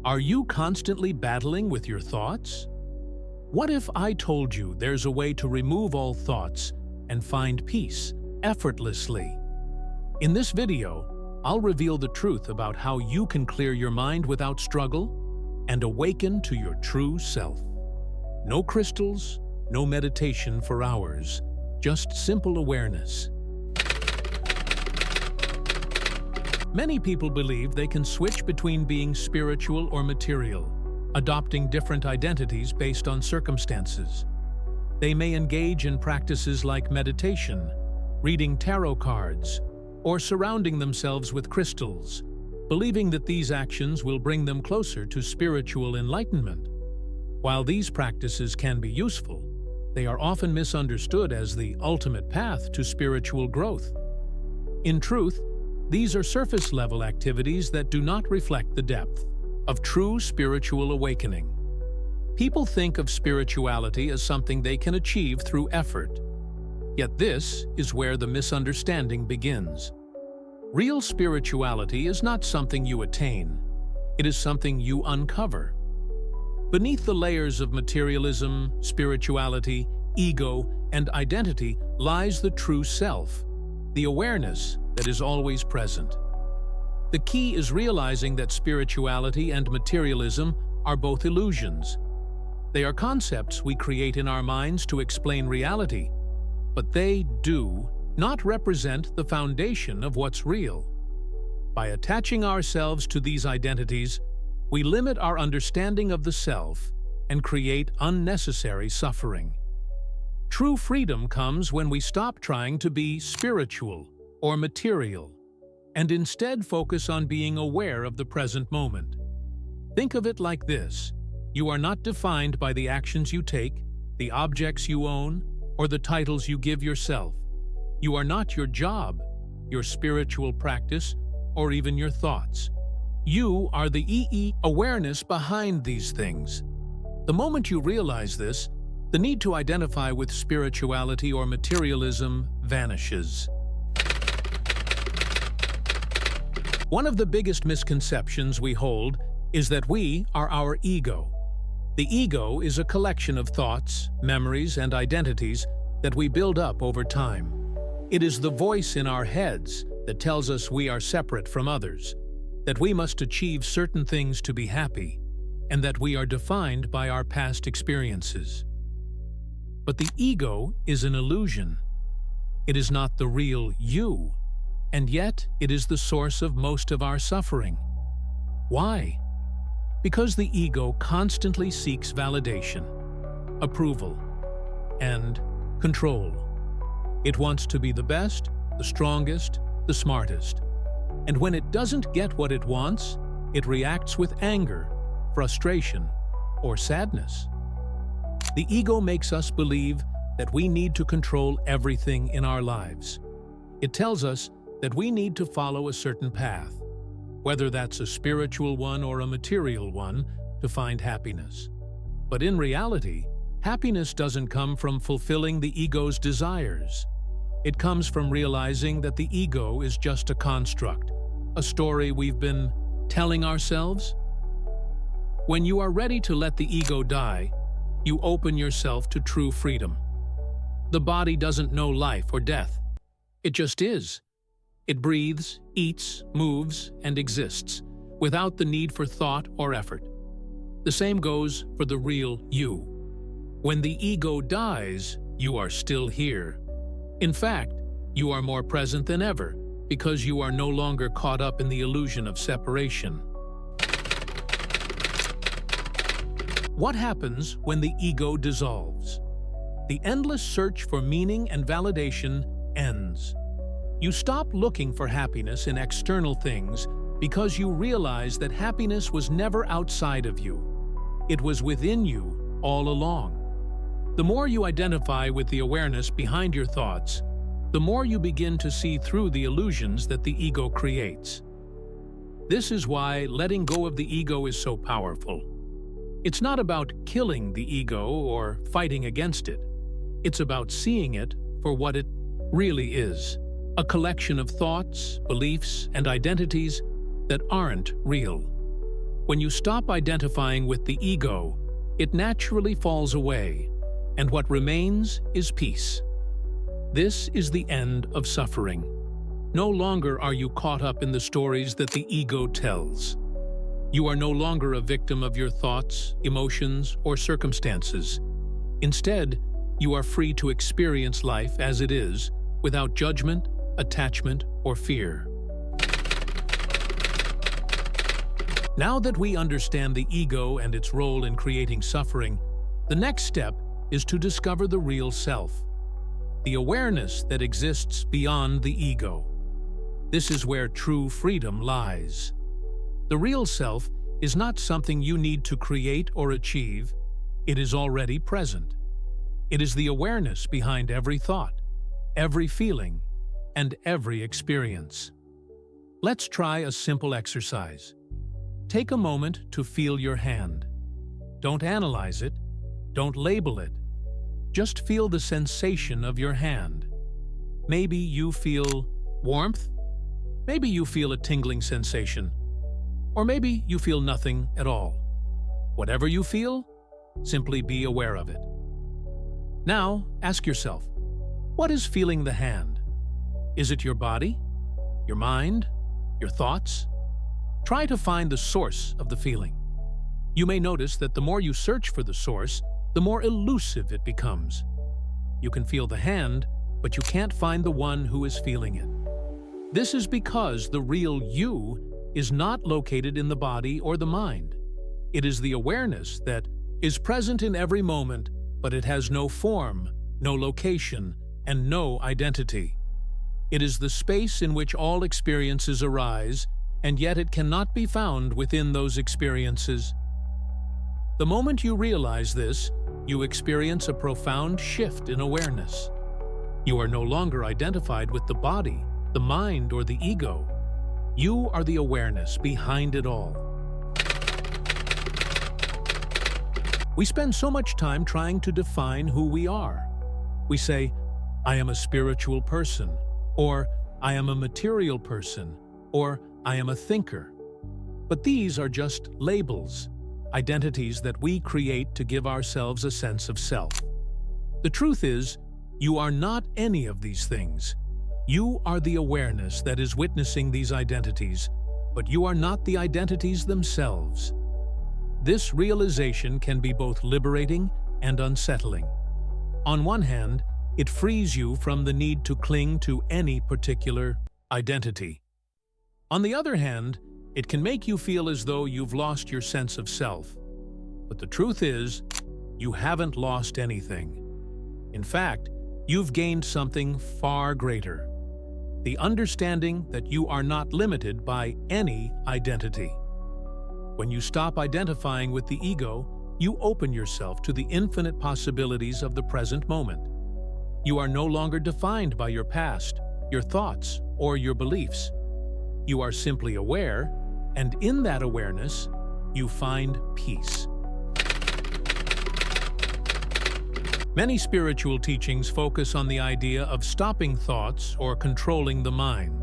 Are you constantly battling with your thoughts? What if I told you there's a way to remove all thoughts and find peace effortlessly? In this video, I'll reveal the truth about how you can clear your mind without struggle and awaken to your true self. No crystals, no meditation for hours, just simple awareness. Many people believe they can switch between being spiritual or material, adopting different identities based on circumstances. They may engage in practices like meditation, reading tarot cards, or surrounding themselves with crystals, believing that these actions will bring them closer to spiritual enlightenment. While these practices can be useful, they are often misunderstood as the ultimate path to spiritual growth. In truth, these are surface-level activities that do not reflect the depth of true spiritual awakening. People think of spirituality as something they can achieve through effort. Yet this is where the misunderstanding begins. Real spirituality is not something you attain. It is something you uncover. Beneath the layers of materialism, spirituality, ego, and identity lies the true self, the awareness that is always present. The key is realizing that spirituality and materialism are both illusions. They are concepts we create in our minds to explain reality, but they do not represent the foundation of what's real. By attaching ourselves to these identities, we limit our understanding of the self and create unnecessary suffering. True freedom comes when we stop trying to be spiritual or material, and instead focus on being aware of the present moment. Think of it like this: you are not defined by the actions you take, the objects you own, or the titles you give yourself. You are not your job, your spiritual practice, or even your thoughts. You are the awareness behind these things. The moment you realize this, the need to identify with spirituality or materialism vanishes. One of the biggest misconceptions we hold is that we are our ego. The ego is a collection of thoughts, memories, and identities that we build up over time. It is the voice in our heads that tells us we are separate from others, that we must achieve certain things to be happy, and that we are defined by our past experiences. But the ego is an illusion. It is not the real you. And yet, it is the source of most of our suffering. Why? Because the ego constantly seeks validation, approval, and control. It wants to be the best, the strongest, the smartest. And when it doesn't get what it wants, it reacts with anger, frustration, or sadness. The ego makes us believe that we need to control everything in our lives. It tells us that we need to follow a certain path, whether that's a spiritual one or a material one, to find happiness. But in reality, happiness doesn't come from fulfilling the ego's desires. It comes from realizing that the ego is just a construct, a story we've been telling ourselves. When you are ready to let the ego die, you open yourself to true freedom. The body doesn't know life or death. It just is. It breathes, eats, moves, and exists, without the need for thought or effort. The same goes for the real you. When the ego dies, you are still here. In fact, you are more present than ever, because you are no longer caught up in the illusion of separation. What happens when the ego dissolves? The endless search for meaning and validation ends. You stop looking for happiness in external things because you realize that happiness was never outside of you. It was within you all along. The more you identify with the awareness behind your thoughts, the more you begin to see through the illusions that the ego creates. This is why letting go of the ego is so powerful. It's not about killing the ego or fighting against it. It's about seeing it for what it really is. A collection of thoughts, beliefs, and identities that aren't real. When you stop identifying with the ego, it naturally falls away, and what remains is peace. This is the end of suffering. No longer are you caught up in the stories that the ego tells. You are no longer a victim of your thoughts, emotions, or circumstances. Instead, you are free to experience life as it is, without judgment, attachment, or fear. Now that we understand the ego and its role in creating suffering, the next step is to discover the real self, the awareness that exists beyond the ego. This is where true freedom lies. The real self is not something you need to create or achieve. It is already present. It is the awareness behind every thought, every feeling, and every experience. Let's try a simple exercise. Take a moment to feel your hand. Don't analyze it. Don't label it. Just feel the sensation of your hand. Maybe you feel warmth. Maybe you feel a tingling sensation. Or maybe you feel nothing at all. Whatever you feel, simply be aware of it. Now, ask yourself, what is feeling the hand? Is it your body? Your mind? Your thoughts? Try to find the source of the feeling. You may notice that the more you search for the source, the more elusive it becomes. You can feel the hand, but you can't find the one who is feeling it. This is because the real you is not located in the body or the mind. It is the awareness that is present in every moment, but it has no form, no location, and no identity. It is the space in which all experiences arise, and yet it cannot be found within those experiences. The moment you realize this, you experience a profound shift in awareness. You are no longer identified with the body, the mind, or the ego. You are the awareness behind it all. We spend so much time trying to define who we are. We say, I am a spiritual person, or I am a material person, or I am a thinker. But these are just labels, identities that we create to give ourselves a sense of self. The truth is, you are not any of these things. You are the awareness that is witnessing these identities, but you are not the identities themselves. This realization can be both liberating and unsettling. On one hand, it frees you from the need to cling to any particular identity. On the other hand, it can make you feel as though you've lost your sense of self. But the truth is, you haven't lost anything. In fact, you've gained something far greater: the understanding that you are not limited by any identity. When you stop identifying with the ego, you open yourself to the infinite possibilities of the present moment. You are no longer defined by your past, your thoughts, or your beliefs. You are simply aware, and in that awareness, you find peace. Many spiritual teachings focus on the idea of stopping thoughts or controlling the mind.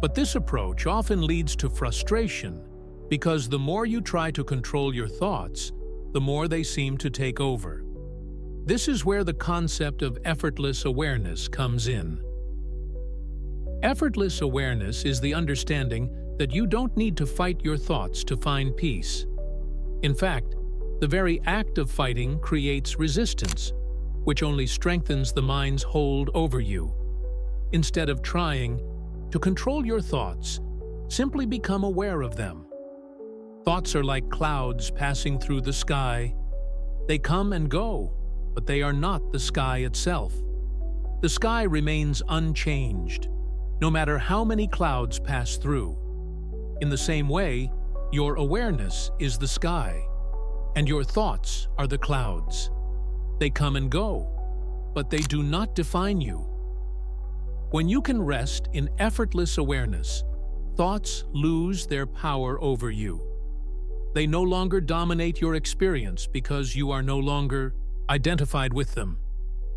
But this approach often leads to frustration, because the more you try to control your thoughts, the more they seem to take over. This is where the concept of effortless awareness comes in. Effortless awareness is the understanding that you don't need to fight your thoughts to find peace. In fact, the very act of fighting creates resistance, which only strengthens the mind's hold over you. Instead of trying to control your thoughts, simply become aware of them. Thoughts are like clouds passing through the sky. They come and go, but they are not the sky itself. The sky remains unchanged, no matter how many clouds pass through. In the same way, your awareness is the sky, and your thoughts are the clouds. They come and go, but they do not define you. When you can rest in effortless awareness, thoughts lose their power over you. They no longer dominate your experience because you are no longer identified with them.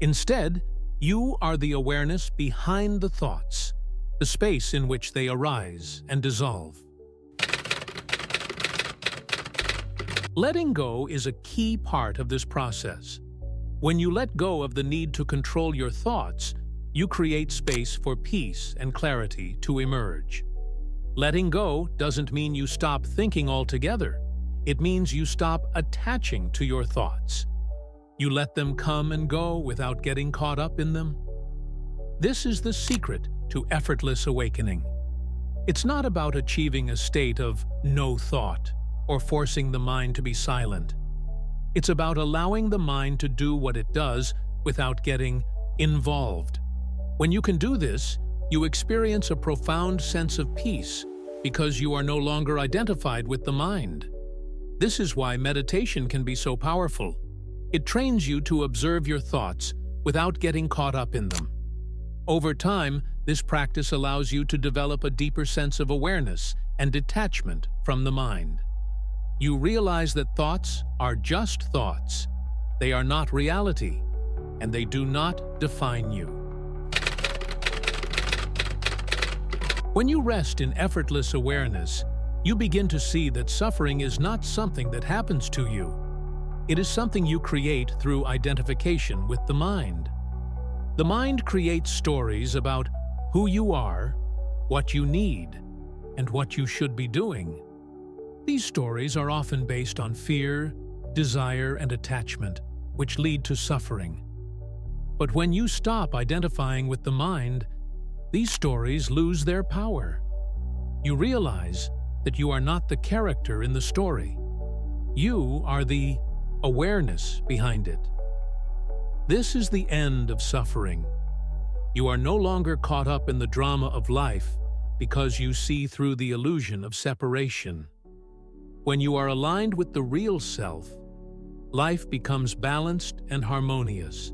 Instead, you are the awareness behind the thoughts, the space in which they arise and dissolve. Letting go is a key part of this process. When you let go of the need to control your thoughts, you create space for peace and clarity to emerge. Letting go doesn't mean you stop thinking altogether. It means you stop attaching to your thoughts. You let them come and go without getting caught up in them. This is the secret to effortless awakening. It's not about achieving a state of no thought or forcing the mind to be silent. It's about allowing the mind to do what it does without getting involved. When you can do this, you experience a profound sense of peace because you are no longer identified with the mind. This is why meditation can be so powerful. It trains you to observe your thoughts without getting caught up in them. Over time, this practice allows you to develop a deeper sense of awareness and detachment from the mind. You realize that thoughts are just thoughts. They are not reality, and they do not define you. When you rest in effortless awareness, you begin to see that suffering is not something that happens to you. It is something you create through identification with the mind. The mind creates stories about who you are, what you need, and what you should be doing. These stories are often based on fear, desire, and attachment, which lead to suffering. But when you stop identifying with the mind, these stories lose their power. You realize that you are not the character in the story. You are the awareness behind it. This is the end of suffering. You are no longer caught up in the drama of life because you see through the illusion of separation. When you are aligned with the real self, life becomes balanced and harmonious.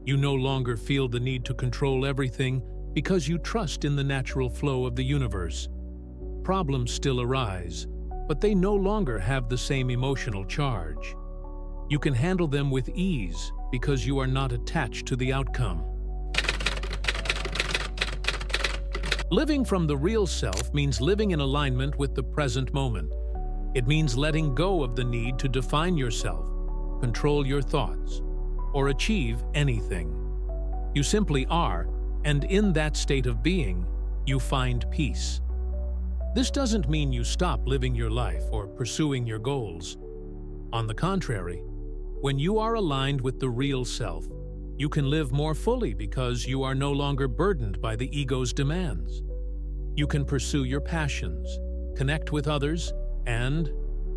You no longer feel the need to control everything because you trust in the natural flow of the universe. Problems still arise, but they no longer have the same emotional charge. You can handle them with ease because you are not attached to the outcome. Living from the real self means living in alignment with the present moment. It means letting go of the need to define yourself, control your thoughts, or achieve anything. You simply are, and in that state of being, you find peace. This doesn't mean you stop living your life or pursuing your goals. On the contrary, when you are aligned with the real self, you can live more fully because you are no longer burdened by the ego's demands. You can pursue your passions, connect with others, and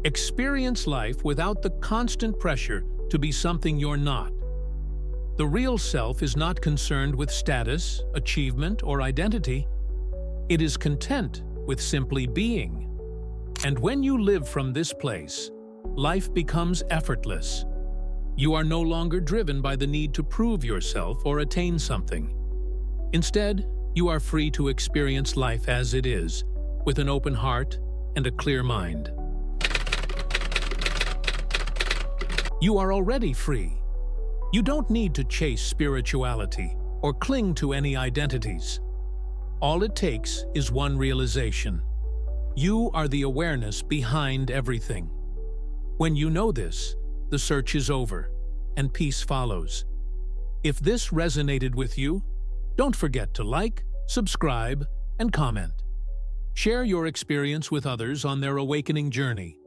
experience life without the constant pressure to be something you're not. The real self is not concerned with status, achievement, or identity. It is content with simply being. And when you live from this place, life becomes effortless. You are no longer driven by the need to prove yourself or attain something. Instead, you are free to experience life as it is, with an open heart and a clear mind. You are already free. You don't need to chase spirituality or cling to any identities. All it takes is one realization. You are the awareness behind everything. When you know this, the search is over, and peace follows. If this resonated with you, don't forget to like, subscribe, and comment. Share your experience with others on their awakening journey.